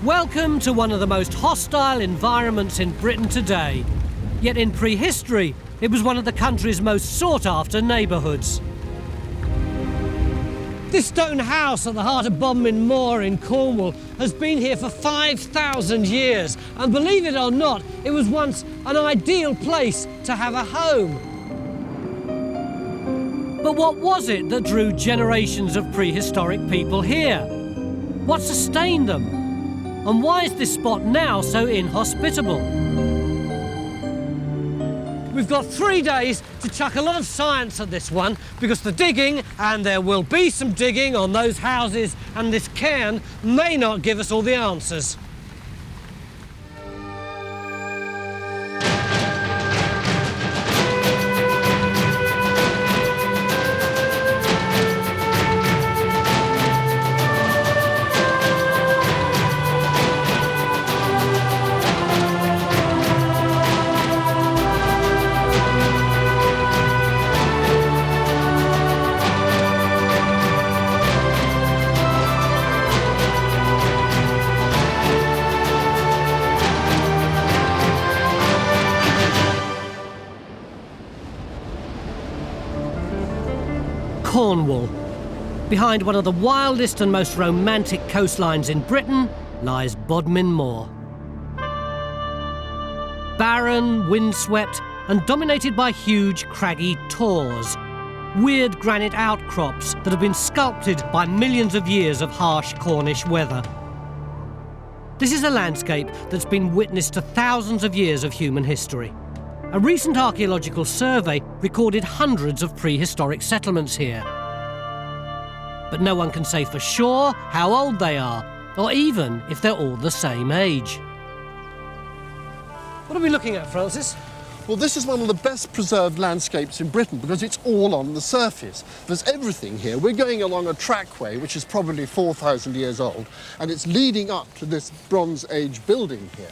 Welcome to one of the most hostile environments in Britain today. Yet in prehistory, it was one of the country's most sought-after neighbourhoods. This stone house at the heart of Bodmin Moor in Cornwall has been here for 5,000 years. And believe it or not, it was once an ideal place to have a home. But what was it that drew generations of prehistoric people here? What sustained them? And why is this spot now so inhospitable? We've got 3 days to chuck a lot of science at this one, because the digging, and there will be some digging on those houses and this cairn, may not give us all the answers. Cornwall. Behind one of the wildest and most romantic coastlines in Britain lies Bodmin Moor. Barren, windswept, and dominated by huge craggy tors, weird granite outcrops that have been sculpted by millions of years of harsh Cornish weather. This is a landscape that's been witness to thousands of years of human history. A recent archaeological survey recorded hundreds of prehistoric settlements here. But no one can say for sure how old they are, or even if they're all the same age. What are we looking at, Francis? Well, this is one of the best preserved landscapes in Britain because it's all on the surface. There's everything here. We're going along a trackway which is probably 4,000 years old, and it's leading up to this Bronze Age building here.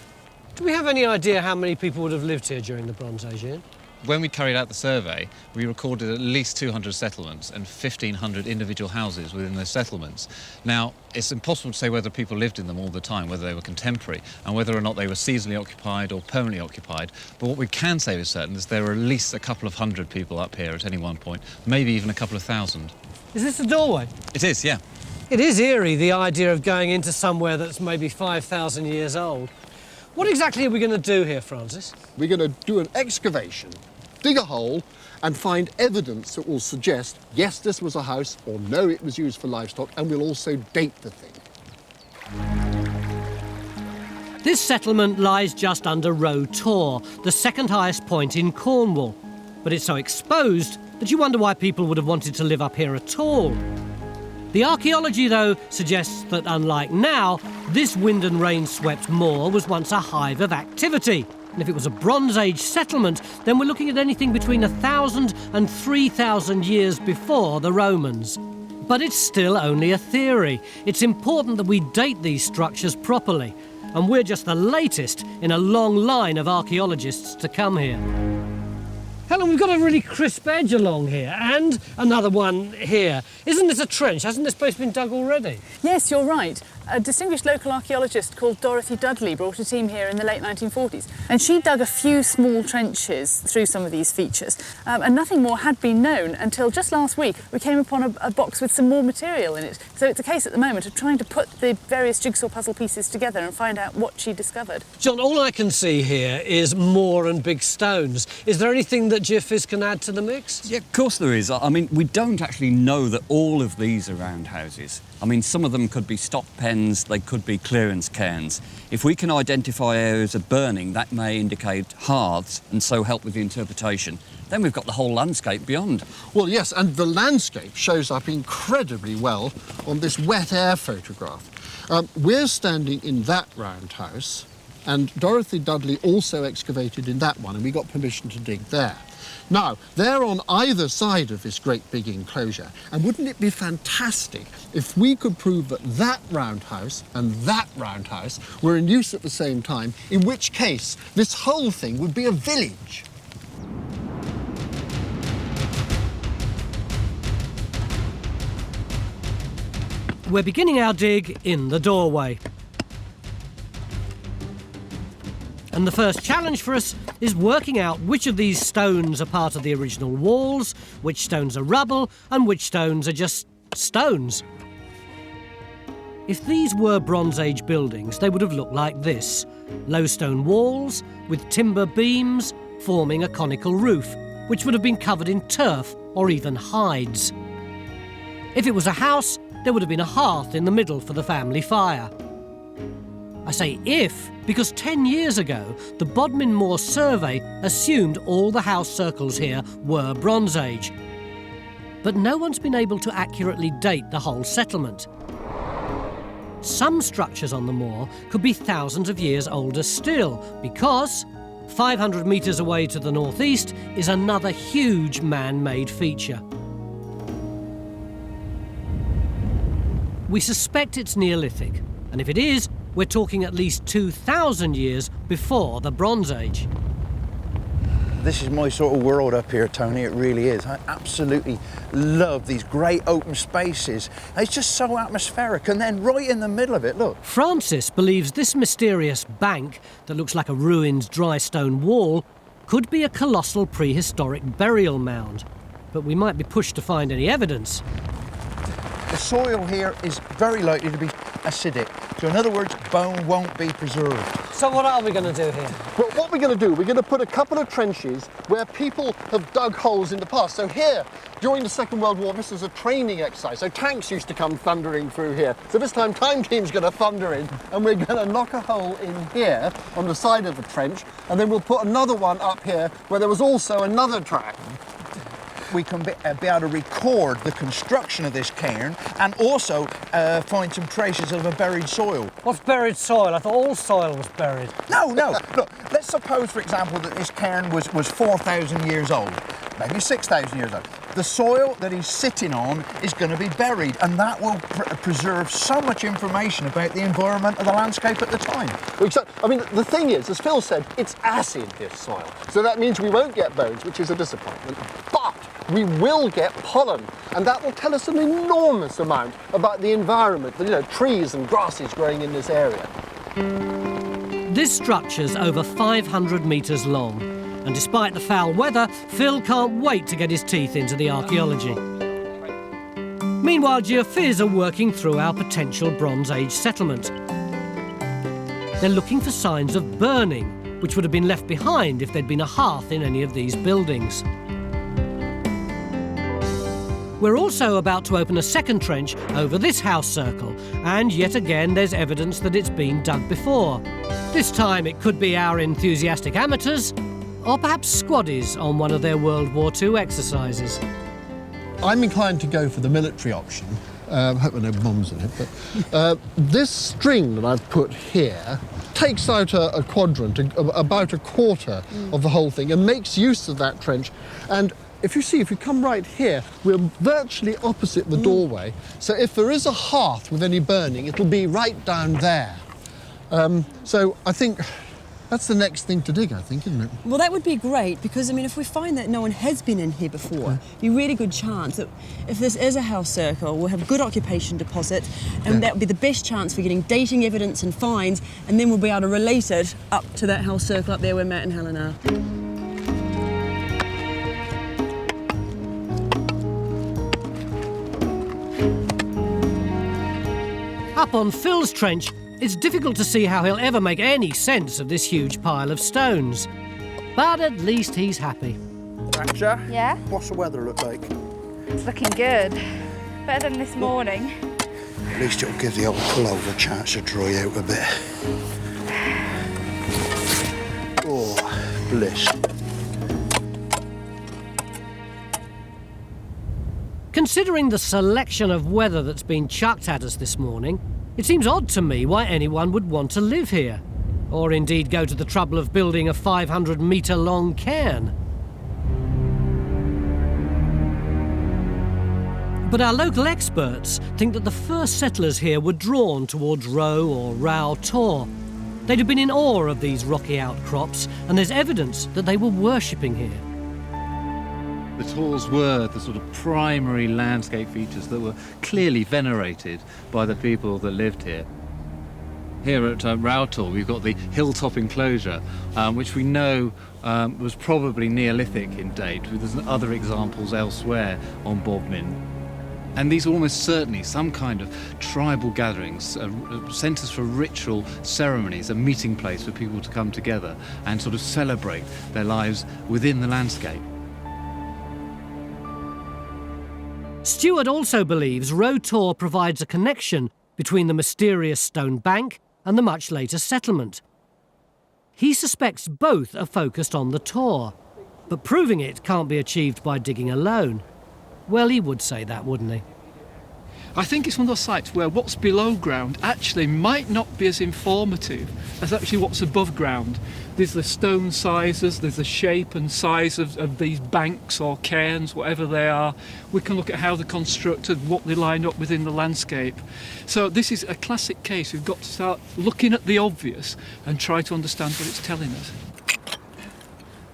Do we have any idea how many people would have lived here during the Bronze Age, Ian? When we carried out the survey, we recorded at least 200 settlements and 1,500 individual houses within those settlements. Now, it's impossible to say whether people lived in them all the time, whether they were contemporary, and whether or not they were seasonally occupied or permanently occupied. But what we can say with certain is there were at least a couple of hundred people up here at any one point, maybe even a couple of thousand. Is this a doorway? It is, yeah. It is eerie, the idea of going into somewhere that's maybe 5,000 years old. What exactly are we going to do here, Francis? We're going to do an excavation, dig a hole, and find evidence that will suggest, yes, this was a house, or no, it was used for livestock, and we'll also date the thing. This settlement lies just under Roe Tor, the second highest point in Cornwall. But it's so exposed that you wonder why people would have wanted to live up here at all. The archaeology, though, suggests that unlike now, this wind and rain-swept moor was once a hive of activity. And if it was a Bronze Age settlement, then we're looking at anything between 1,000 and 3,000 years before the Romans. But it's still only a theory. It's important that we date these structures properly, and we're just the latest in a long line of archaeologists to come here. Helen, we've got a really crisp edge along here, and another one here. Isn't this a trench? Hasn't this place been dug already? Yes, you're right. A distinguished local archaeologist called Dorothy Dudley brought a team here in the late 1940s, and she dug a few small trenches through some of these features, and nothing more had been known until just last week we came upon a box with some more material in it. So it's a case at the moment of trying to put the various jigsaw puzzle pieces together and find out what she discovered. John, all I can see here is moor and big stones. Is there anything that GeoPhys can add to the mix? Yeah, of course there is. I mean, we don't actually know that all of these are roundhouses. I mean, some of them could be stock pens, they could be clearance cairns. If we can identify areas of burning, that may indicate hearths and so help with the interpretation. Then we've got the whole landscape beyond. Well, yes, and the landscape shows up incredibly well on this wet air photograph. We're standing in that roundhouse, and Dorothy Dudley also excavated in that one, and we got permission to dig there. Now, they're on either side of this great big enclosure, and wouldn't it be fantastic if we could prove that that roundhouse and that roundhouse were in use at the same time, in which case this whole thing would be a village. We're beginning our dig in the doorway. And the first challenge for us is working out which of these stones are part of the original walls, which stones are rubble, and which stones are just stones. If these were Bronze Age buildings, they would have looked like this. Low stone walls with timber beams forming a conical roof, which would have been covered in turf or even hides. If it was a house, there would have been a hearth in the middle for the family fire. I say if, because 10 years ago, the Bodmin Moor survey assumed all the house circles here were Bronze Age. But no one's been able to accurately date the whole settlement. Some structures on the moor could be thousands of years older still, because 500 metres away to the northeast is another huge man-made feature. We suspect it's Neolithic, and if it is, we're talking at least 2,000 years before the Bronze Age. This is my sort of world up here, Tony, it really is. I absolutely love these great open spaces. It's just so atmospheric, and then right in the middle of it, look. Francis believes this mysterious bank that looks like a ruined dry stone wall could be a colossal prehistoric burial mound, but we might be pushed to find any evidence. The soil here is very likely to be acidic, so in other words, bone won't be preserved. So what are we going to do here? Well, what we're going to do, we're going to put a couple of trenches where people have dug holes in the past. So here, during the Second World War, this was a training exercise. So tanks used to come thundering through here. So this time, Time Team's going to thunder in, and we're going to knock a hole in here on the side of the trench, and then we'll put another one up here where there was also another track. We can be able to record the construction of this cairn and also find some traces of a buried soil. What's buried soil? I thought all soil was buried. No. Look, let's suppose, for example, that this cairn was 4,000 years old, maybe 6,000 years old. The soil that he's sitting on is going to be buried, and that will preserve so much information about the environment of the landscape at the time. I mean, the thing is, as Phil said, it's acid, this soil. So that means we won't get bones, which is a disappointment. But we will get pollen, and that will tell us an enormous amount about the environment, trees and grasses growing in this area. This structure's over 500 metres long, and despite the foul weather, Phil can't wait to get his teeth into the archaeology. Meanwhile, geophys are working through our potential Bronze Age settlement. They're looking for signs of burning, which would have been left behind if there'd been a hearth in any of these buildings. We're also about to open a second trench over this house circle, and yet again there's evidence that it's been dug before. This time it could be our enthusiastic amateurs, or perhaps squaddies on one of their World War II exercises. I'm inclined to go for the military option. I hope there are no bombs in it, but this string that I've put here takes out a quadrant, about a quarter of the whole thing, and makes use of that trench. And if you come right here, we're virtually opposite the doorway. So if there is a hearth with any burning, it'll be right down there. So I think that's the next thing to dig, I think, isn't it? Well, that would be great, because, I mean, if we find that no one has been in here before, it'd be a really good chance that if this is a house circle, we'll have good occupation deposit, and that would be the best chance for getting dating evidence and finds, and then we'll be able to relate it up to that house circle up there where Matt and Helen are. Up on Phil's trench, it's difficult to see how he'll ever make any sense of this huge pile of stones. But at least he's happy. Ratcha? Yeah? What's the weather look like? It's looking good. Better than this morning. At least it'll give the old pullover a chance to dry out a bit. Oh, bliss. Considering the selection of weather that's been chucked at us this morning, it seems odd to me why anyone would want to live here, or indeed go to the trouble of building a 500-metre-long cairn. But our local experts think that the first settlers here were drawn towards Row or Rao Tor. They'd have been in awe of these rocky outcrops, and there's evidence that they were worshipping here. The tors were the sort of primary landscape features that were clearly venerated by the people that lived here. Here at Roughtor, we've got the hilltop enclosure, which we know was probably Neolithic in date. There's other examples elsewhere on Bodmin. And these are almost certainly some kind of tribal gatherings, centres for ritual ceremonies, a meeting place for people to come together and sort of celebrate their lives within the landscape. Stewart also believes Roughtor provides a connection between the mysterious stone bank and the much later settlement. He suspects both are focused on the Tor, but proving it can't be achieved by digging alone. Well, he would say that, wouldn't he? I think it's one of those sites where what's below ground actually might not be as informative as actually what's above ground. There's the stone sizes, there's the shape and size of these banks or cairns, whatever they are. We can look at how they're constructed, what they line up within the landscape. So this is a classic case. We've got to start looking at the obvious and try to understand what it's telling us.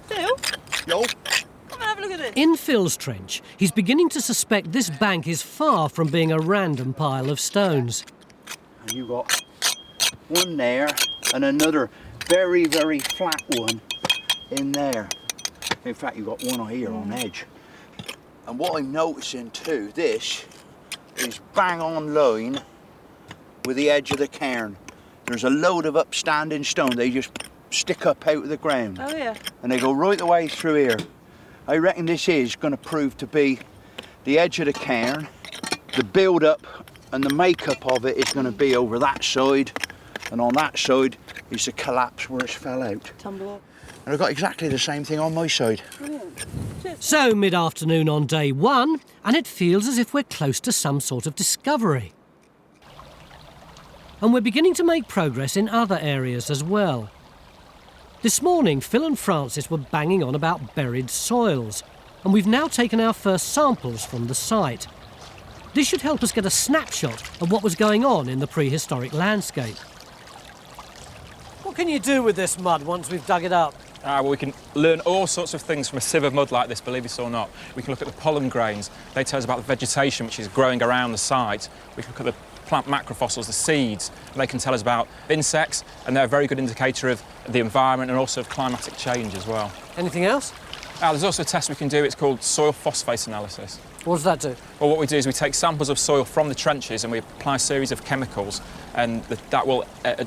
Phil? Yo. Come and have a look at this. In Phil's trench, he's beginning to suspect this bank is far from being a random pile of stones. And you got one there and another very, very flat one in there. In fact, you've got one here on edge. And what I'm noticing too, this is bang on line with the edge of the cairn. There's a load of upstanding stone. They just stick up out of the ground. Oh, yeah. And they go right the way through here. I reckon this is going to prove to be the edge of the cairn. The build-up and the makeup of it is going to be over that side, and on that side is the collapse where it fell out. Tumble up. And I've got exactly the same thing on my side. So, mid-afternoon on day one, and it feels as if we're close to some sort of discovery. And we're beginning to make progress in other areas as well. This morning, Phil and Francis were banging on about buried soils, and we've now taken our first samples from the site. This should help us get a snapshot of what was going on in the prehistoric landscape. What can you do with this mud once we've dug it up? Well, we can learn all sorts of things from a sieve of mud like this, believe it or not. We can look at the pollen grains. They tell us about the vegetation which is growing around the site. We can look at the plant macrofossils, the seeds, and they can tell us about insects, and they're a very good indicator of the environment and also of climatic change as well. Anything else? There's also a test we can do, it's called soil phosphate analysis. What does that do? Well, what we do is we take samples of soil from the trenches and we apply a series of chemicals, and that will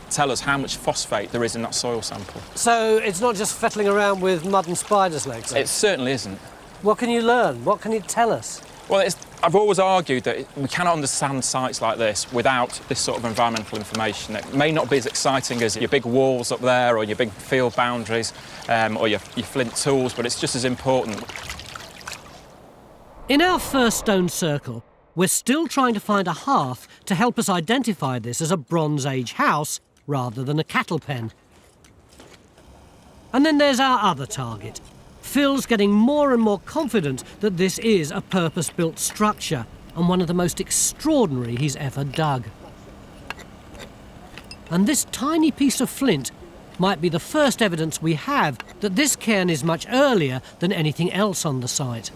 tell us how much phosphate there is in that soil sample. So it's not just fettling around with mud and spiders' legs? It certainly isn't. What can you learn? What can it tell us? Well, I've always argued that we cannot understand sites like this without this sort of environmental information. It may not be as exciting as your big walls up there or your big field boundaries or your flint tools, but it's just as important. In our first stone circle, we're still trying to find a hearth to help us identify this as a Bronze Age house rather than a cattle pen. And then there's our other target. Phil's getting more and more confident that this is a purpose-built structure and one of the most extraordinary he's ever dug. And this tiny piece of flint might be the first evidence we have that this cairn is much earlier than anything else on the site.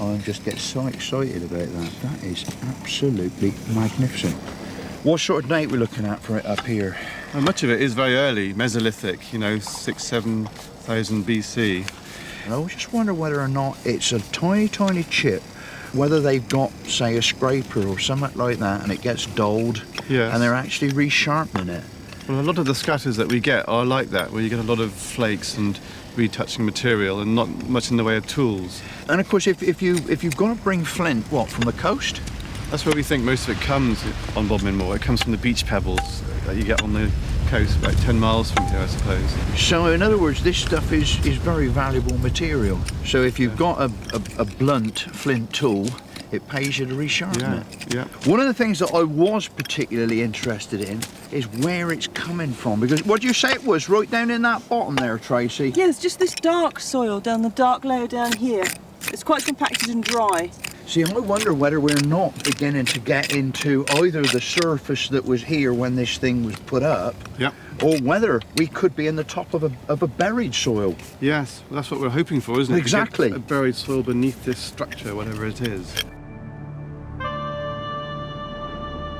I just get so excited about that. That is absolutely magnificent. What sort of date are we looking at for it up here? Well, much of it is very early, Mesolithic, 6,000–7,000 BC. I just wonder whether or not it's a tiny, tiny chip, whether they've got, say, a scraper or something like that, and it gets dulled, Yes. and they're actually resharpening it. Well, a lot of the scatters that we get are like that, where you get a lot of flakes and retouching material and not much in the way of tools. And of course, if you've got to bring flint, what, from the coast? That's where we think most of it comes on Bodmin Moor. It comes from the beach pebbles that you get on the coast, about 10 miles from here, I suppose. So, in other words, this stuff is very valuable material. So if you've got a blunt flint tool, it pays you to resharpen it. Yeah. One of the things that I was particularly interested in is where it's coming from, because what do you say it was, right down in that bottom there, Tracy? Yeah, it's just this dark soil down the dark layer down here. It's quite compacted and dry. See, I wonder whether we're not beginning to get into either the surface that was here when this thing was put up, or whether we could be in the top of a buried soil. Yes, well, that's what we're hoping for, isn't it? Exactly. To get a buried soil beneath this structure, whatever it is.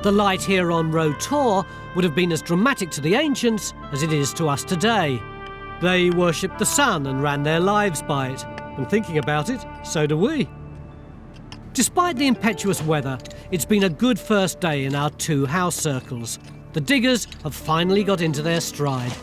The light here on Roe Tor would have been as dramatic to the ancients as it is to us today. They worshipped the sun and ran their lives by it. And thinking about it, so do we. Despite the impetuous weather, it's been a good first day in our 2 house circles. The diggers have finally got into their stride.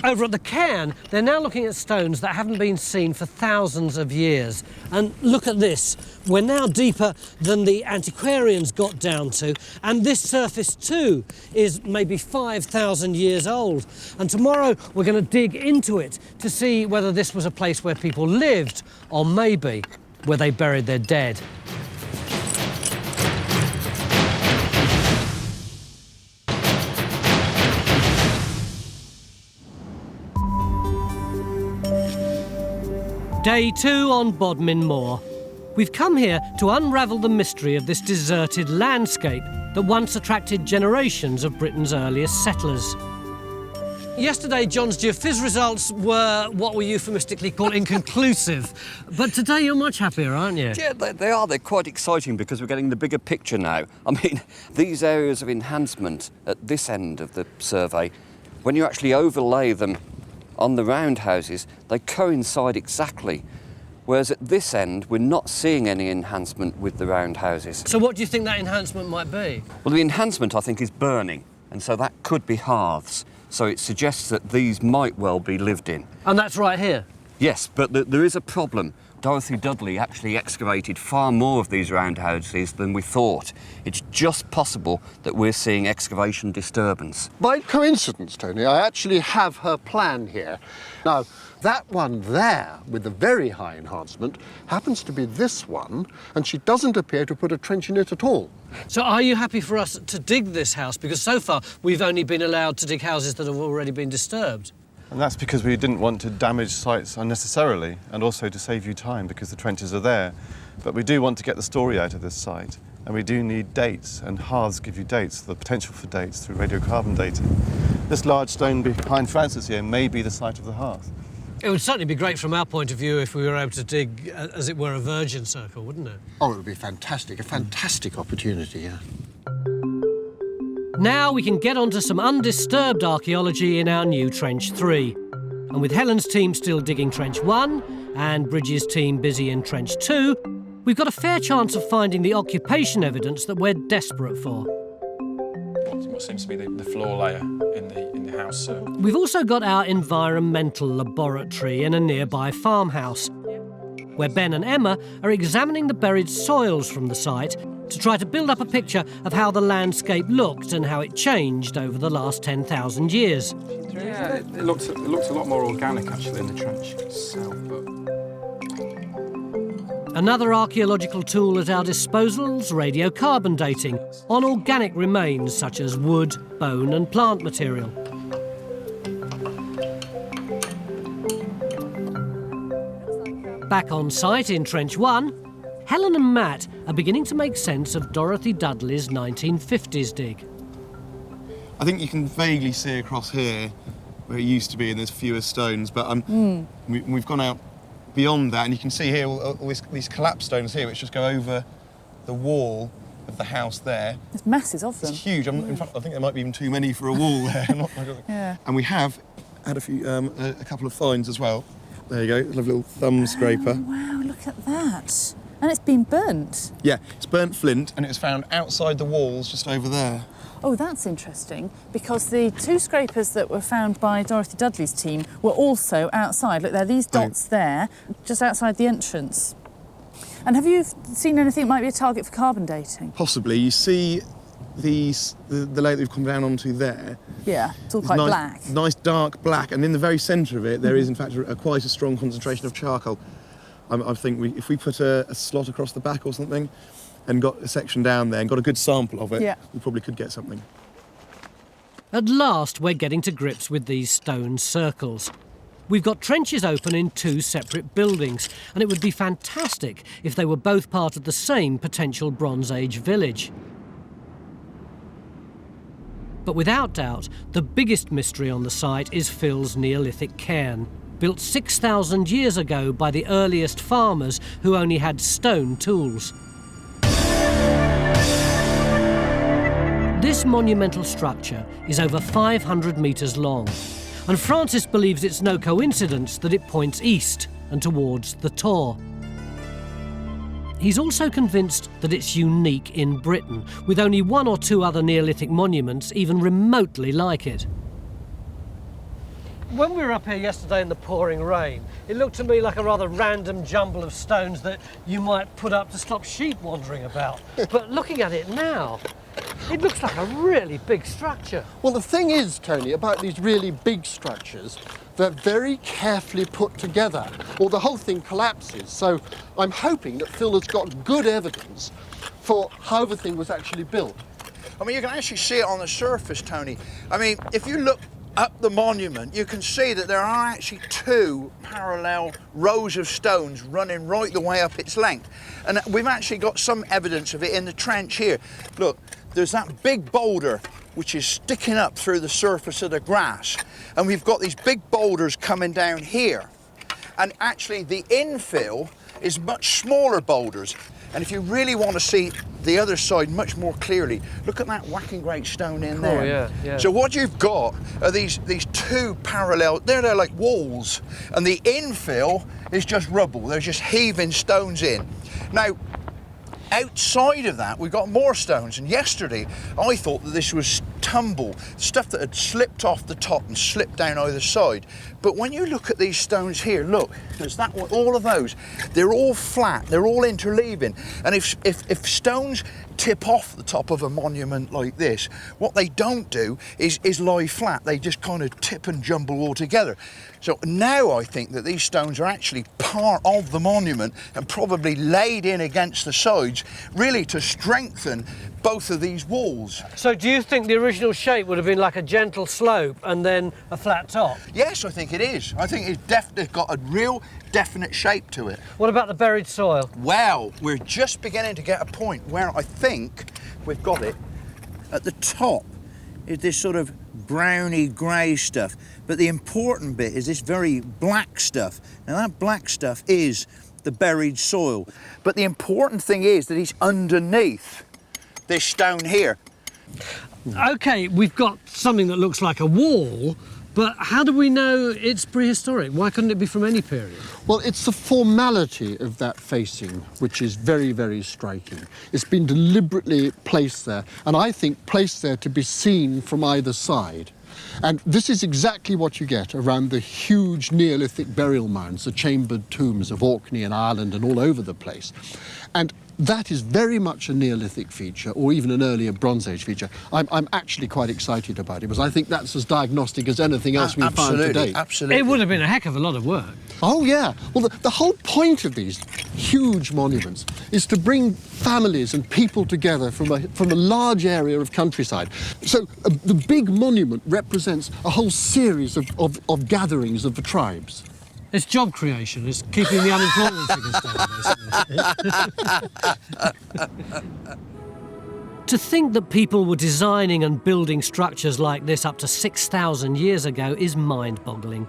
Over at the cairn, they're now looking at stones that haven't been seen for thousands of years. And look at this. We're now deeper than the antiquarians got down to, and this surface too is maybe 5,000 years old. And tomorrow we're going to dig into it to see whether this was a place where people lived, or maybe where they buried their dead. Day 2 on Bodmin Moor. We've come here to unravel the mystery of this deserted landscape that once attracted generations of Britain's earliest settlers. Yesterday, John's geophys results were what we euphemistically call inconclusive. But today you're much happier, aren't you? Yeah, they are. They're quite exciting because we're getting the bigger picture now. I mean, these areas of enhancement at this end of the survey, when you actually overlay them on the roundhouses, they coincide exactly. Whereas at this end, we're not seeing any enhancement with the roundhouses. So what do you think that enhancement might be? Well, the enhancement, I think, is burning, and so that could be hearths. So it suggests that these might well be lived in. And that's right here? Yes, but there is a problem. Dorothy Dudley actually excavated far more of these roundhouses than we thought. It's just possible that we're seeing excavation disturbance. By coincidence, Tony, I actually have her plan here. Now, that one there, with the very high enhancement, happens to be this one, and she doesn't appear to put a trench in it at all. So are you happy for us to dig this house? Because so far, we've only been allowed to dig houses that have already been disturbed. And that's because we didn't want to damage sites unnecessarily, and also to save you time because the trenches are there. But we do want to get the story out of this site, and we do need dates, and hearths give you dates, the potential for dates through radiocarbon dating. This large stone behind Francis here may be the site of the hearth. It would certainly be great from our point of view if we were able to dig, as it were, a virgin circle, wouldn't it? Oh, it would be fantastic, a fantastic opportunity, yeah. Now we can get on to some undisturbed archaeology in our new Trench 3. And with Helen's team still digging Trench 1 and Bridges' team busy in Trench 2, we've got a fair chance of finding the occupation evidence that we're desperate for. What seems to be the floor layer in the house circle. We've also got our environmental laboratory in a nearby farmhouse, where Ben and Emma are examining the buried soils from the site to try to build up a picture of how the landscape looked and how it changed over the last 10,000 years. Yeah, it looked a lot more organic actually in the trench itself. Another archaeological tool at our disposal is radiocarbon dating on organic remains such as wood, bone and plant material. Back on site in Trench 1, Helen and Matt are beginning to make sense of Dorothy Dudley's 1950s dig. I think you can vaguely see across here where it used to be and there's fewer stones, but we've gone out beyond that and you can see here all these collapsed stones here which just go over the wall of the house there. There's masses of them. It's huge. In fact, I think there might be even too many for a wall there. Yeah. And we have had a couple of finds as well. There you go, a lovely little thumb scraper. Oh, wow, look at that. And it's been burnt. Yeah, it's burnt flint and it was found outside the walls just over there. Oh, that's interesting, because the 2 scrapers that were found by Dorothy Dudley's team were also outside. Look, there are these dots there, just outside the entrance. And have you seen anything that might be a target for carbon dating? Possibly. You see the layer that we've come down onto there. Yeah, it's all quite black. Nice dark black, and in the very centre of it there is in fact quite a strong concentration of charcoal. I think if we put a slot across the back or something and got a section down there and got a good sample of it, we probably could get something. At last, we're getting to grips with these stone circles. We've got trenches open in 2 separate buildings, and it would be fantastic if they were both part of the same potential Bronze Age village. But without doubt, the biggest mystery on the site is Phil's Neolithic cairn, built 6,000 years ago by the earliest farmers who only had stone tools. This monumental structure is over 500 metres long, and Francis believes it's no coincidence that it points east and towards the Tor. He's also convinced that it's unique in Britain, with only one or two other Neolithic monuments even remotely like it. When we were up here yesterday in the pouring rain, it looked to me like a rather random jumble of stones that you might put up to stop sheep wandering about. But looking at it now, it looks like a really big structure. Well, the thing is, Tony, about these really big structures, they're very carefully put together, or the whole thing collapses. So I'm hoping that Phil has got good evidence for how the thing was actually built. I mean, you can actually see it on the surface, Tony. I mean, if you look up the monument, you can see that there are actually two parallel rows of stones running right the way up its length. And we've actually got some evidence of it in the trench here. Look, there's that big boulder which is sticking up through the surface of the grass. And we've got these big boulders coming down here. And actually the infill is much smaller boulders. And if you really want to see the other side much more clearly, look at that whacking great stone in there. Oh, yeah, yeah. So what you've got are these two parallel, they're like walls, and the infill is just rubble. They're just heaving stones in. Now, outside of that, we've got more stones, and yesterday I thought that this was tumble, stuff that had slipped off the top and slipped down either side. But when you look at these stones here, look, there's that one, all of those, they're all flat, they're all interleaving. And if stones tip off the top of a monument like this, what they don't do is lie flat, they just kind of tip and jumble all together. So now I think that these stones are actually part of the monument and probably laid in against the sides, really to strengthen both of these walls. So do you think the original shape would have been like a gentle slope and then a flat top? Yes, I think it is. I think it's definitely got a real definite shape to it. What about the buried soil? Well, we're just beginning to get a point where I think we've got it. At the top is this sort of browny grey stuff, but the important bit is this very black stuff. Now that black stuff is the buried soil, but the important thing is that it's underneath this stone here. OK, we've got something that looks like a wall, but how do we know it's prehistoric? Why couldn't it be from any period? Well, it's the formality of that facing which is very, very striking. It's been deliberately placed there, and I think placed there to be seen from either side. And this is exactly what you get around the huge Neolithic burial mounds, the chambered tombs of Orkney and Ireland and all over the place. And that is very much a Neolithic feature, or even an earlier Bronze Age feature. I'm actually quite excited about it, because I think that's as diagnostic as anything else we've found to date. Absolutely. It would have been a heck of a lot of work. Oh, yeah. Well, the whole point of these huge monuments is to bring families and people together from a large area of countryside. So the big monument represents a whole series of gatherings of the tribes. It's job creation. It's keeping the unemployment figures down, basically. To think that people were designing and building structures like this up to 6,000 years ago is mind-boggling.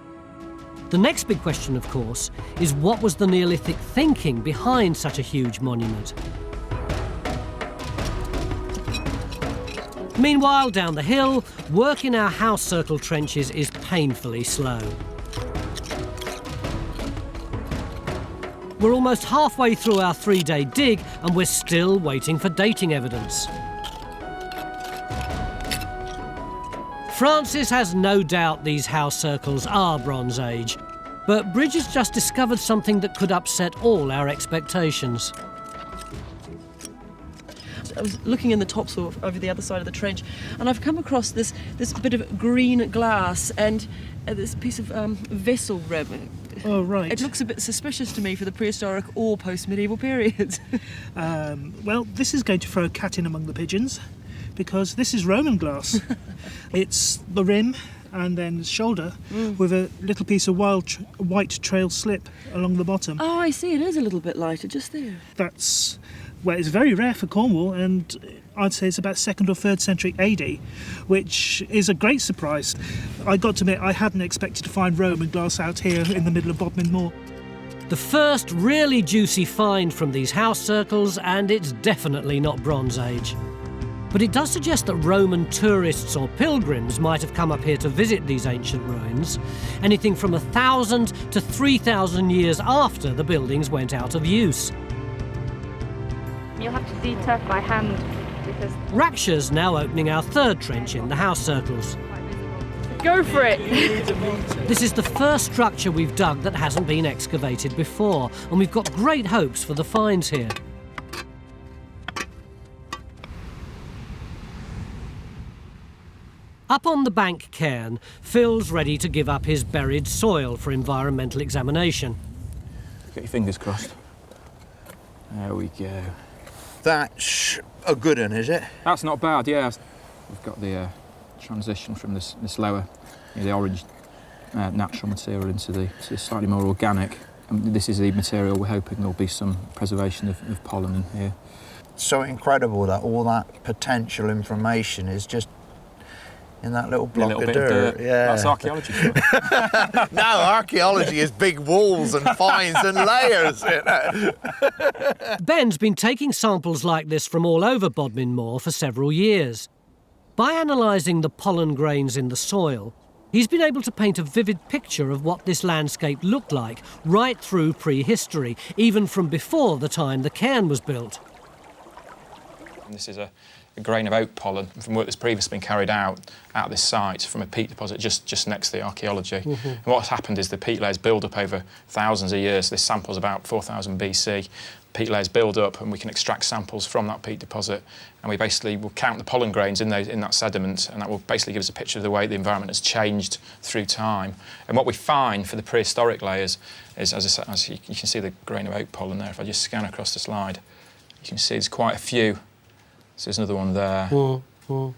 The next big question, of course, is what was the Neolithic thinking behind such a huge monument? Meanwhile, down the hill, work in our house circle trenches is painfully slow. We're almost halfway through our 3-day dig and we're still waiting for dating evidence. Francis has no doubt these house circles are Bronze Age, but Bridge has just discovered something that could upset all our expectations. I was looking in the topsoil over the other side of the trench, and I've come across this bit of green glass and this piece of vessel rim. Oh, right. It looks a bit suspicious to me for the prehistoric or post-medieval period. Well, this is going to throw a cat in among the pigeons, because this is Roman glass. It's the rim and then the shoulder with a little piece of white trail slip along the bottom. Oh, I see. It is a little bit lighter just there. That's, well, it's very rare for Cornwall, and I'd say it's about 2nd or 3rd century AD, which is a great surprise. I got to admit, I hadn't expected to find Roman glass out here in the middle of Bodmin Moor. The first really juicy find from these house circles, and it's definitely not Bronze Age. But it does suggest that Roman tourists or pilgrims might have come up here to visit these ancient ruins, anything from 1,000 to 3,000 years after the buildings went out of use. You'll have to deturf by hand because... Raksha's now opening our third trench in the house circles. Go for it! This is the first structure we've dug that hasn't been excavated before, and we've got great hopes for the finds here. Up on the bank cairn, Phil's ready to give up his buried soil for environmental examination. Get your fingers crossed. There we go. That's a good one, is it? That's not bad, yeah. We've got the transition from this lower, the orange natural material into this slightly more organic. And this is the material we're hoping there'll be some preservation of pollen in here. So incredible that all that potential information is just in that little block of dirt. Yeah. That's archaeology. No, archaeology is big walls and finds and layers. Ben's been taking samples like this from all over Bodmin Moor for several years. By analysing the pollen grains in the soil, he's been able to paint a vivid picture of what this landscape looked like right through prehistory, even from before the time the cairn was built. And this is a grain of oak pollen from work that's previously been carried out at this site from a peat deposit just next to the archaeology. And what's happened is the peat layers build up over thousands of years. This sample's about 4,000 BC. Peat layers build up and we can extract samples from that peat deposit, and we basically will count the pollen grains in that sediment, and that will basically give us a picture of the way the environment has changed through time. And what we find for the prehistoric layers is, as you can see the grain of oak pollen there, if I just scan across the slide, you can see there's quite a few. So there's another one there.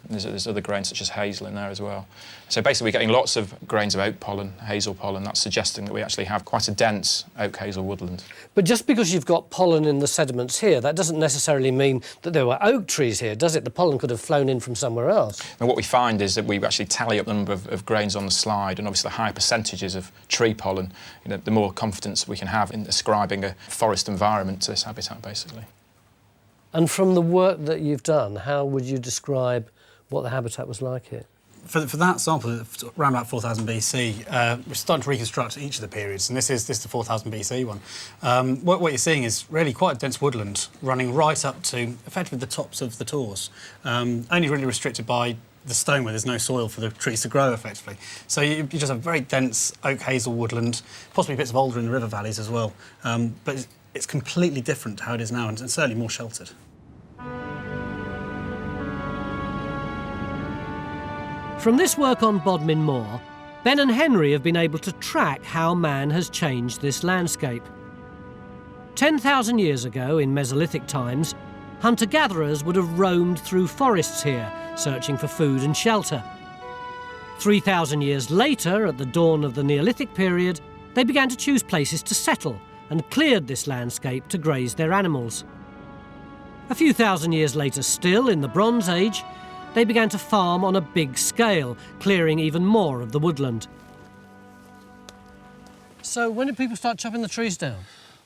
There's other grains such as hazel in there as well. So basically we're getting lots of grains of oak pollen, hazel pollen. That's suggesting that we actually have quite a dense oak hazel woodland. But just because you've got pollen in the sediments here, that doesn't necessarily mean that there were oak trees here, does it? The pollen could have flown in from somewhere else. And what we find is that we actually tally up the number of grains on the slide, and obviously the higher percentages of tree pollen, the more confidence we can have in ascribing a forest environment to this habitat, basically. And from the work that you've done, how would you describe what the habitat was like here? For that sample, around about 4,000 BC, we're starting to reconstruct each of the periods, and this is the 4,000 BC one. What you're seeing is really quite a dense woodland running right up to effectively the tops of the tors, only really restricted by the stone where there's no soil for the trees to grow effectively. So you just have very dense oak hazel woodland, possibly bits of alder in the river valleys as well, but it's completely different to how it is now, and certainly more sheltered. From this work on Bodmin Moor, Ben and Henry have been able to track how man has changed this landscape. 10,000 years ago, in Mesolithic times, hunter-gatherers would have roamed through forests here, searching for food and shelter. 3,000 years later, at the dawn of the Neolithic period, they began to choose places to settle and cleared this landscape to graze their animals. A few thousand years later still, in the Bronze Age, they began to farm on a big scale, clearing even more of the woodland. So when did people start chopping the trees down?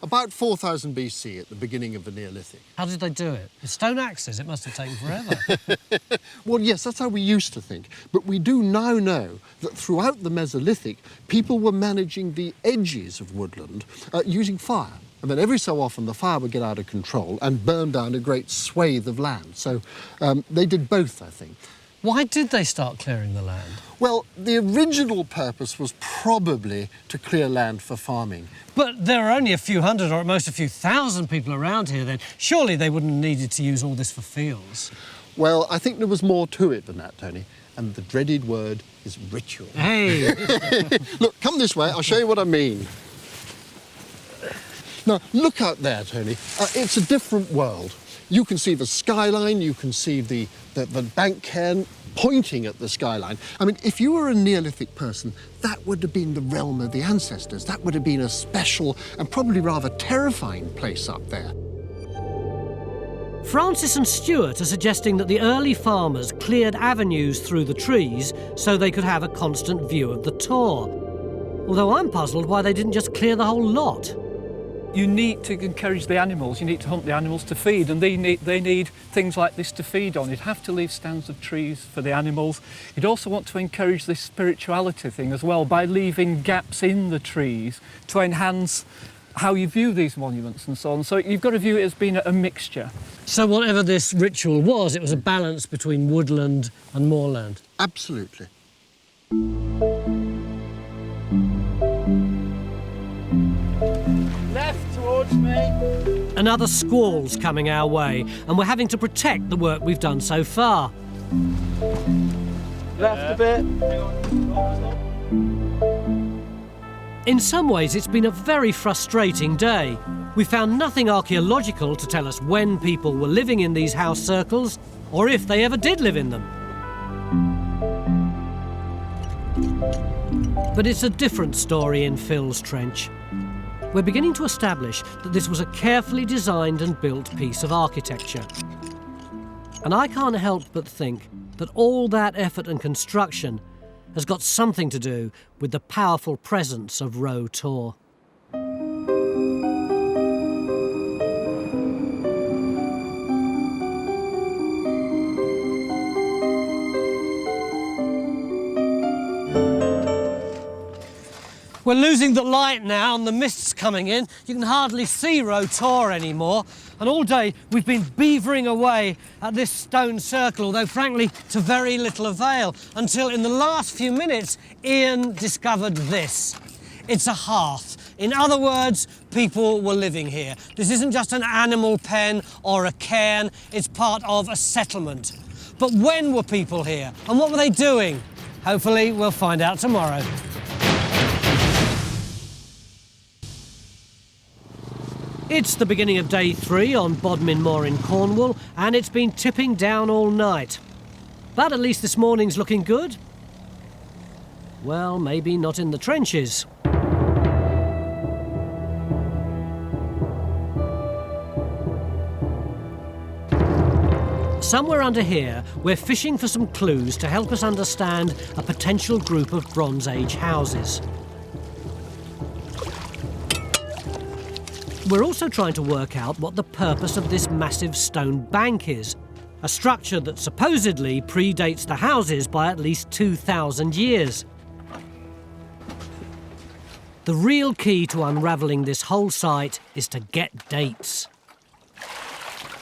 About 4,000 BC, at the beginning of the Neolithic. How did they do it? With stone axes? It must have taken forever. Well, yes, that's how we used to think. But we do now know that throughout the Mesolithic, people were managing the edges of woodland using fire. And then every so often the fire would get out of control and burn down a great swathe of land. So they did both, I think. Why did they start clearing the land? Well, the original purpose was probably to clear land for farming. But there are only a few hundred or at most a few thousand people around here then. Surely they wouldn't have needed to use all this for fields. Well, I think there was more to it than that, Tony. And the dreaded word is ritual. Hey! Look, come this way, I'll show you what I mean. Now, look out there, Tony. It's a different world. You can see the skyline, you can see the bank cairn pointing at the skyline. I mean, if you were a Neolithic person, that would have been the realm of the ancestors. That would have been a special and probably rather terrifying place up there. Francis and Stuart are suggesting that the early farmers cleared avenues through the trees so they could have a constant view of the Tor. Although I'm puzzled why they didn't just clear the whole lot. You need to encourage the animals, you need to hunt the animals to feed, and they need things like this to feed on. You'd have to leave stands of trees for the animals. You'd also want to encourage this spirituality thing as well by leaving gaps in the trees to enhance how you view these monuments and so on. So you've got to view it as being a mixture. So whatever this ritual was, it was a balance between woodland and moorland? Absolutely. Left towards me. Another squall's coming our way, and we're having to protect the work we've done so far. Left a bit. In some ways, it's been a very frustrating day. We found nothing archaeological to tell us when people were living in these house circles, or if they ever did live in them. But it's a different story in Phil's Trench. We're beginning to establish that this was a carefully designed and built piece of architecture. And I can't help but think that all that effort and construction has got something to do with the powerful presence of Roe Tor. We're losing the light now and the mist's coming in. You can hardly see Roe Tor anymore. And all day we've been beavering away at this stone circle, although frankly to very little avail, until in the last few minutes Ian discovered this. It's a hearth. In other words, people were living here. This isn't just an animal pen or a cairn, it's part of a settlement. But when were people here and what were they doing? Hopefully we'll find out tomorrow. It's the beginning of day 3 on Bodmin Moor in Cornwall, and it's been tipping down all night. But at least this morning's looking good. Well, maybe not in the trenches. Somewhere under here, we're fishing for some clues to help us understand a potential group of Bronze Age houses. We're also trying to work out what the purpose of this massive stone bank is, a structure that supposedly predates the houses by at least 2,000 years. The real key to unravelling this whole site is to get dates.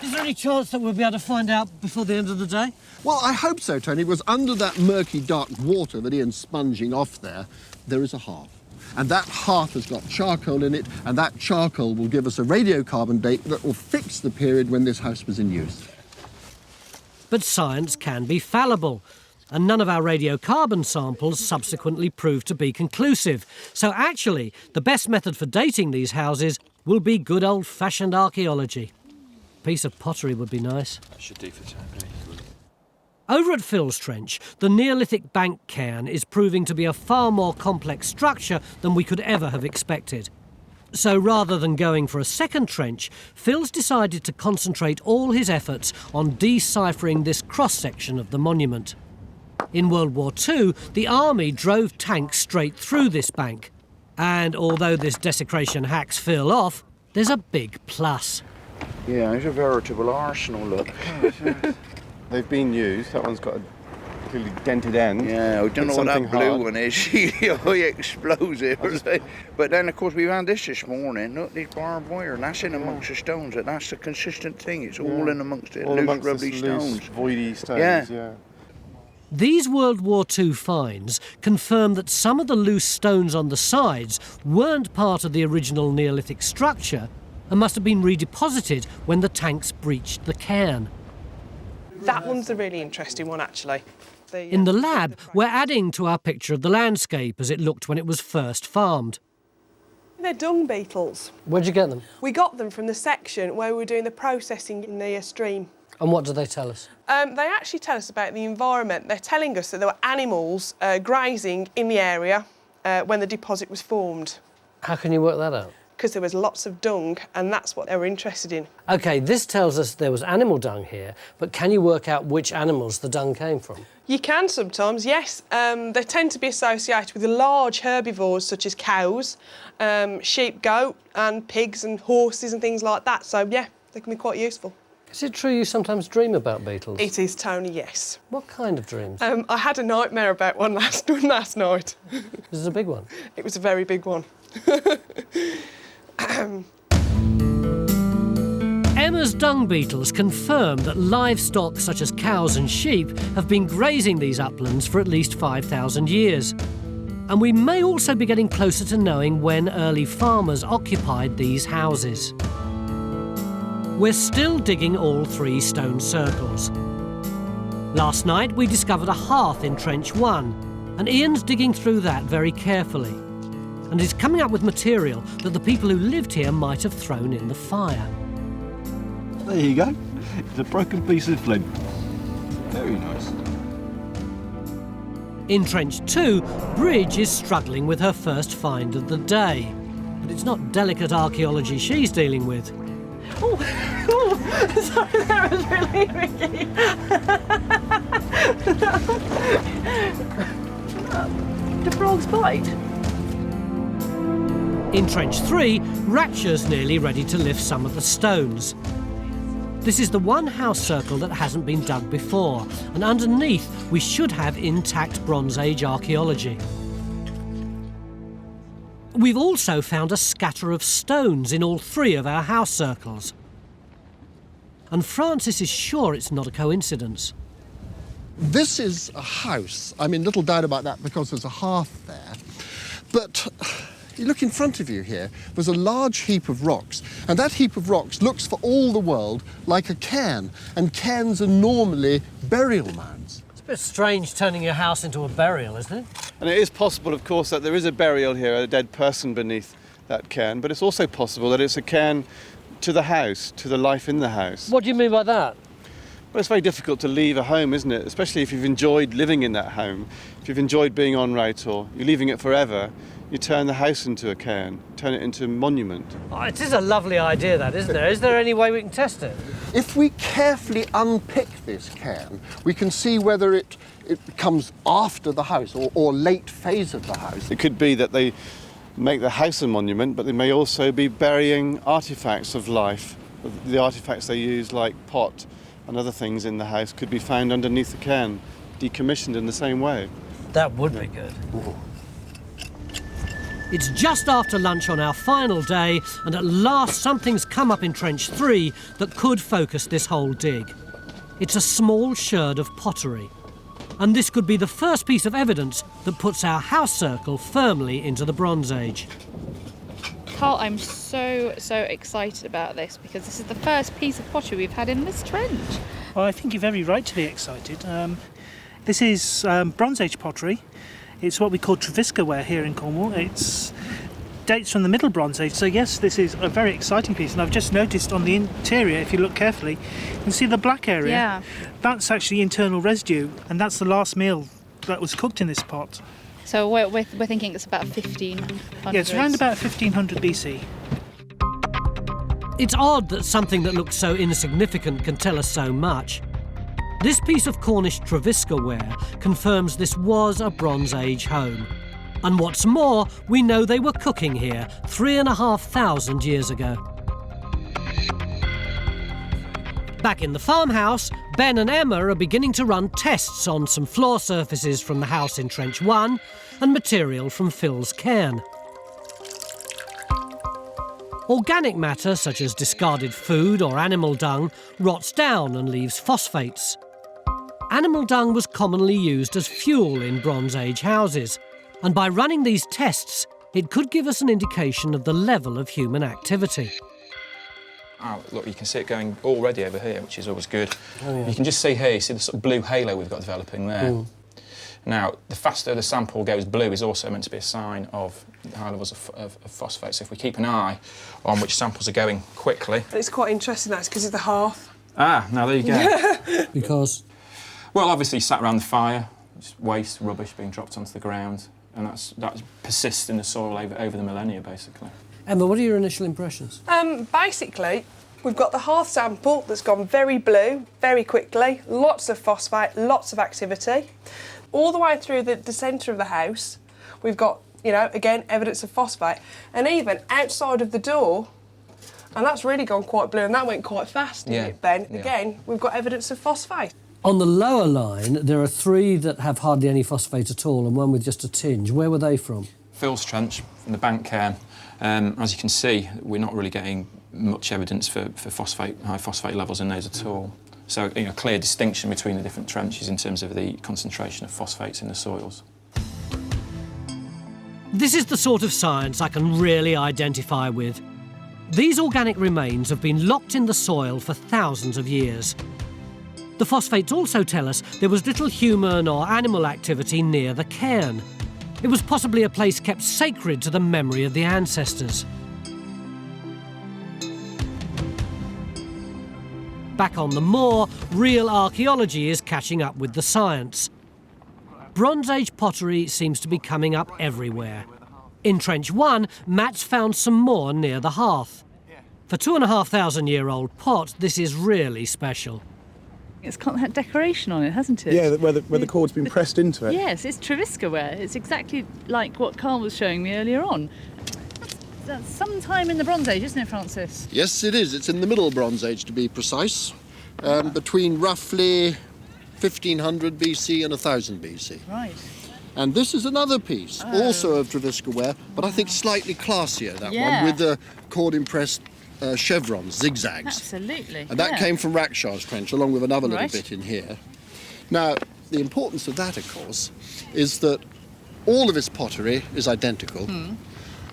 Is there any chance that we'll be able to find out before the end of the day? Well, I hope so, Tony, because under that murky, dark water that Ian's sponging off there is a hearth. And that hearth has got charcoal in it, and that charcoal will give us a radiocarbon date that will fix the period when this house was in use. But science can be fallible, and none of our radiocarbon samples subsequently proved to be conclusive. So actually, the best method for dating these houses will be good old-fashioned archaeology. A piece of pottery would be nice. That should do for Saturday. Over at Phil's Trench, the Neolithic bank cairn is proving to be a far more complex structure than we could ever have expected. So rather than going for a second trench, Phil's decided to concentrate all his efforts on deciphering this cross-section of the monument. In World War II, the army drove tanks straight through this bank. And although this desecration hacks Phil off, there's a big plus. Yeah, it's a veritable arsenal, look. They've been used. That one's got a clearly dented end. Yeah, I don't know what that blue one is. High explosive. But then, of course, we found this morning. Look, this barbed wire, and that's in amongst the stones. That's the consistent thing. It's all in amongst it. All loose, amongst rubbly the stones. loose, voidy stones, yeah. These World War II finds confirm that some of the loose stones on the sides weren't part of the original Neolithic structure and must have been redeposited when the tanks breached the cairn. That one's a really interesting one, actually. In the lab, we're adding to our picture of the landscape as it looked when it was first farmed. They're dung beetles. Where'd you get them? We got them from the section where we were doing the processing in the stream. And what do they tell us? They actually tell us about the environment. They're telling us that there were animals grazing in the area when the deposit was formed. How can you work that out? because there was lots of dung, and that's what they were interested in. OK, this tells us there was animal dung here, but can you work out which animals the dung came from? You can sometimes, yes. They tend to be associated with large herbivores such as cows, sheep, goat, and pigs and horses and things like that. So, yeah, they can be quite useful. Is it true you sometimes dream about beetles? It is, Tony, yes. What kind of dreams? I had a nightmare about one last night. This is a big one? It was a very big one. Emma's dung beetles confirm that livestock such as cows and sheep have been grazing these uplands for at least 5,000 years. And we may also be getting closer to knowing when early farmers occupied these houses. We're still digging all 3 stone circles. Last night we discovered a hearth in Trench 1, and Ian's digging through that very carefully, and is coming up with material that the people who lived here might have thrown in the fire. There you go. It's a broken piece of flint. Very nice. In Trench 2, Bridge is struggling with her first find of the day, but it's not delicate archaeology she's dealing with. Oh, sorry, that was really tricky. The frog's bite. In Trench 3, Ratcher's nearly ready to lift some of the stones. This is the one house circle that hasn't been dug before, and underneath we should have intact Bronze Age archaeology. We've also found a scatter of stones in all 3 of our house circles. And Francis is sure it's not a coincidence. This is a house. I'm in little doubt about that because there's a hearth there. But you look in front of you here, there's a large heap of rocks, and that heap of rocks looks for all the world like a cairn, and cairns are normally burial mounds. It's a bit strange turning your house into a burial, isn't it? And it is possible, of course, that there is a burial here, a dead person beneath that cairn, but it's also possible that it's a cairn to the house, to the life in the house. What do you mean by that? Well, it's very difficult to leave a home, isn't it? Especially if you've enjoyed living in that home. If you've enjoyed being on right, or you're leaving it forever, you turn the house into a cairn, turn it into a monument. Oh, it is a lovely idea, that, isn't there? Is there any way we can test it? If we carefully unpick this cairn, we can see whether it comes after the house or late phase of the house. It could be that they make the house a monument, but they may also be burying artefacts of life. The artefacts they use, like pot and other things in the house, could be found underneath the cairn, decommissioned in the same way. That would be good. Ooh. It's just after lunch on our final day, and at last something's come up in Trench 3 that could focus this whole dig. It's a small sherd of pottery. And this could be the first piece of evidence that puts our house circle firmly into the Bronze Age. Carl, I'm so excited about this because this is the first piece of pottery we've had in this trench. Well, I think you're very right to be excited. This is Bronze Age pottery. It's what we call Trevisca ware here in Cornwall. It's dates from the Middle Bronze Age. So yes, this is a very exciting piece. And I've just noticed on the interior, if you look carefully, you can see the black area. Yeah. That's actually internal residue, and that's the last meal that was cooked in this pot. So we're thinking it's about 1500. Yeah, it's around about 1500 BC. It's odd that something that looks so insignificant can tell us so much. This piece of Cornish Trevisca ware confirms this was a Bronze Age home. And what's more, we know they were cooking here 3,500 years ago. Back in the farmhouse, Ben and Emma are beginning to run tests on some floor surfaces from the house in Trench 1 and material from Phil's cairn. Organic matter, such as discarded food or animal dung, rots down and leaves phosphates. Animal dung was commonly used as fuel in Bronze Age houses, and by running these tests, it could give us an indication of the level of human activity. Oh, look, you can see it going already over here, which is always good. Oh, yeah. You can just see here, you see the sort of blue halo we've got developing there. Mm. Now, the faster the sample goes blue is also meant to be a sign of high levels of phosphate. So if we keep an eye on which samples are going quickly... It's quite interesting, that's because of the hearth. Ah, now there you go. Because? Well, obviously, you sat around the fire, just waste, rubbish being dropped onto the ground, and that persists in the soil over the millennia, basically. Emma, what are your initial impressions? Basically, we've got the hearth sample that's gone very blue very quickly, lots of phosphate, lots of activity. All the way through the centre of the house, we've got, you know, again, evidence of phosphate. And even outside of the door, and that's really gone quite blue, and that went quite fast, didn't it, Ben? Yeah. Again, we've got evidence of phosphate. On the lower line, there are 3 that have hardly any phosphate at all and one with just a tinge. Where were they from? Phil's trench from the bank cairn. As you can see, we're not really getting much evidence for phosphate, high phosphate levels in those at all. So, you know, clear distinction between the different trenches in terms of the concentration of phosphates in the soils. This is the sort of science I can really identify with. These organic remains have been locked in the soil for thousands of years. The phosphates also tell us there was little human or animal activity near the cairn. It was possibly a place kept sacred to the memory of the ancestors. Back on the moor, real archaeology is catching up with the science. Bronze Age pottery seems to be coming up everywhere. In Trench 1, Matt's found some more near the hearth. For 2,500-year-old pot, this is really special. It's got that decoration on it, hasn't it? Yeah, where the cord's been pressed into it. Yes, it's Treviska ware. It's exactly like what Carl was showing me earlier on. That's sometime in the Bronze Age, isn't it, Francis? Yes, it is. It's in the Middle Bronze Age, to be precise, between roughly 1500 BC and 1000 BC. Right. And this is another piece, also of Treviska ware, but I think slightly classier, that Yeah. one, with the cord-impressed chevrons, zigzags. Absolutely. And that came from Rakshaw's trench, along with another little Right. bit in here. Now, the importance of that, of course, is that all of his pottery is identical.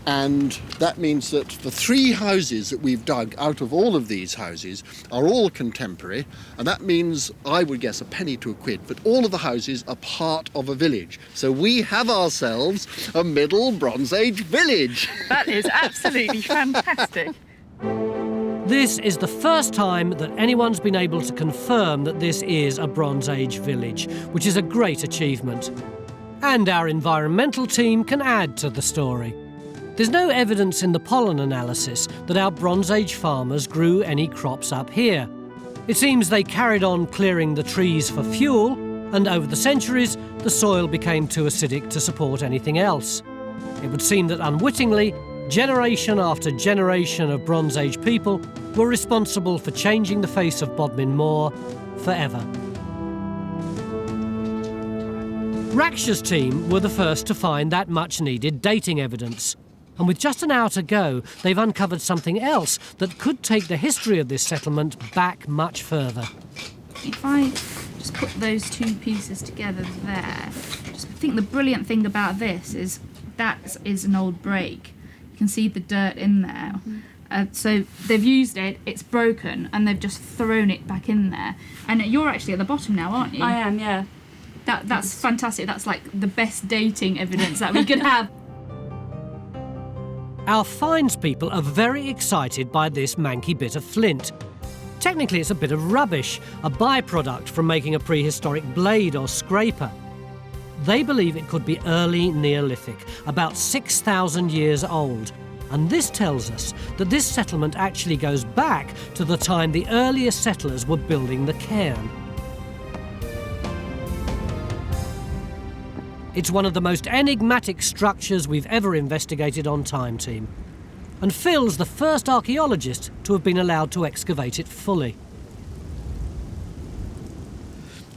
And that means that the 3 houses that we've dug out of all of these houses are all contemporary, and that means, I would guess, a penny to a quid, but all of the houses are part of a village. So we have ourselves a Middle Bronze Age village. That is absolutely fantastic. This is the first time that anyone's been able to confirm that this is a Bronze Age village, which is a great achievement. And our environmental team can add to the story. There's no evidence in the pollen analysis that our Bronze Age farmers grew any crops up here. It seems they carried on clearing the trees for fuel, and over the centuries, the soil became too acidic to support anything else. It would seem that unwittingly, generation after generation of Bronze Age people were responsible for changing the face of Bodmin Moor forever. Rakshaw's team were the first to find that much-needed dating evidence. And with just an hour to go, they've uncovered something else that could take the history of this settlement back much further. If I just put those 2 pieces together there, I think the brilliant thing about this is that is an old break. You can see the dirt in there. So they've used it, it's broken, and they've just thrown it back in there. And you're actually at the bottom now, aren't you? I am, yeah. That's fantastic. That's like the best dating evidence that we could have. Our finds people are very excited by this manky bit of flint. Technically, it's a bit of rubbish, a byproduct from making a prehistoric blade or scraper. They believe it could be early Neolithic, about 6,000 years old. And this tells us that this settlement actually goes back to the time the earliest settlers were building the cairn. It's one of the most enigmatic structures we've ever investigated on Time Team. And Phil's the first archaeologist to have been allowed to excavate it fully.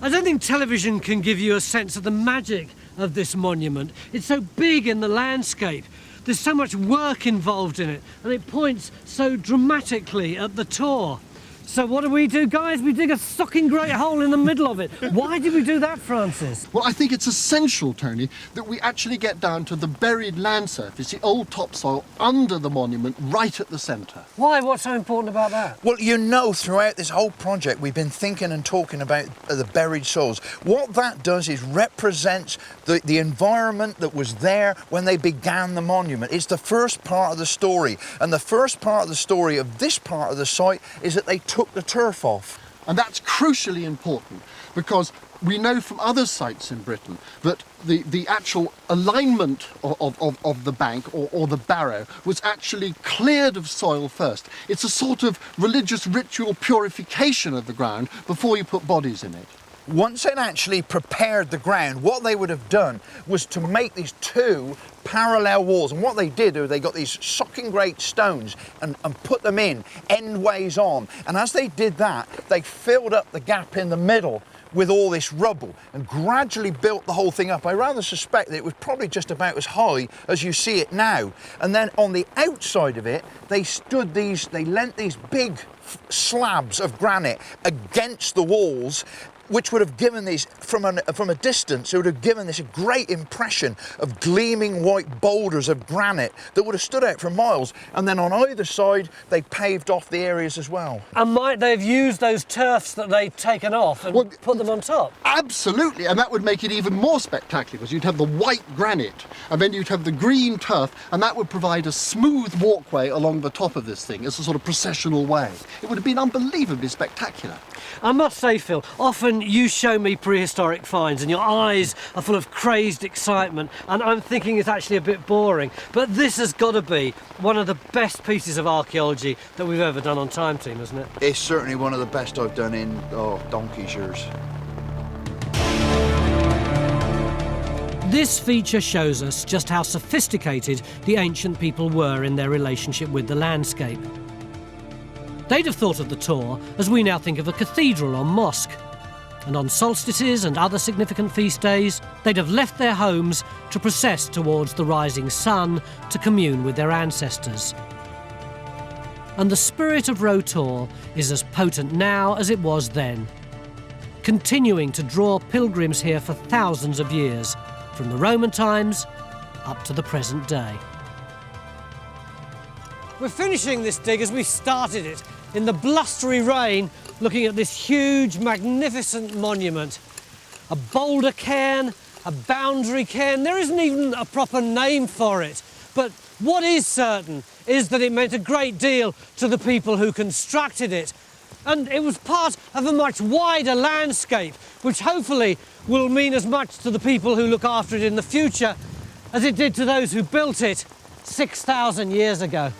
I don't think television can give you a sense of the magic of this monument. It's so big in the landscape. There's so much work involved in it, and it points so dramatically at the tour. So what do, guys? We dig a socking great hole in the middle of it. Why did we do that, Francis? Well, I think it's essential, Tony, that we actually get down to the buried land surface, the old topsoil under the monument, right at the centre. Why? What's so important about that? Well, you know, throughout this whole project, we've been thinking and talking about the buried soils. What that does is represents the environment that was there when they began the monument. It's the first part of the story. And the first part of the story of this part of the site is that they took the turf off. And that's crucially important because we know from other sites in Britain that the actual alignment of the bank or the barrow was actually cleared of soil first. It's a sort of religious ritual purification of the ground before you put bodies in it. Once they'd actually prepared the ground, what they would have done was to make these two parallel walls. And what they did was they got these socking great stones and put them in endways on. And as they did that, they filled up the gap in the middle with all this rubble and gradually built the whole thing up. I rather suspect that it was probably just about as high as you see it now. And then on the outside of it, they lent these big slabs of granite against the walls, which would have given these, from a distance, it would have given this a great impression of gleaming white boulders of granite that would have stood out for miles. And then on either side, they paved off the areas as well. And might they have used those turfs that they'd taken off and put them on top? Absolutely, and that would make it even more spectacular because you'd have the white granite and then you'd have the green turf, and that would provide a smooth walkway along the top of this thing as a sort of processional way. It would have been unbelievably spectacular. I must say, Phil, often you show me prehistoric finds and your eyes are full of crazed excitement, and I'm thinking it's actually a bit boring. But this has got to be one of the best pieces of archaeology that we've ever done on Time Team, isn't it? It's certainly one of the best I've done in, donkey's years. This feature shows us just how sophisticated the ancient people were in their relationship with the landscape. They'd have thought of the Tor as we now think of a cathedral or mosque. And on solstices and other significant feast days, they'd have left their homes to process towards the rising sun to commune with their ancestors. And the spirit of Rotor is as potent now as it was then, continuing to draw pilgrims here for thousands of years, from the Roman times up to the present day. We're finishing this dig as we started it, in the blustery rain, looking at this huge, magnificent monument. A boulder cairn, a boundary cairn, there isn't even a proper name for it. But what is certain is that it meant a great deal to the people who constructed it. And it was part of a much wider landscape, which hopefully will mean as much to the people who look after it in the future as it did to those who built it 6,000 years ago.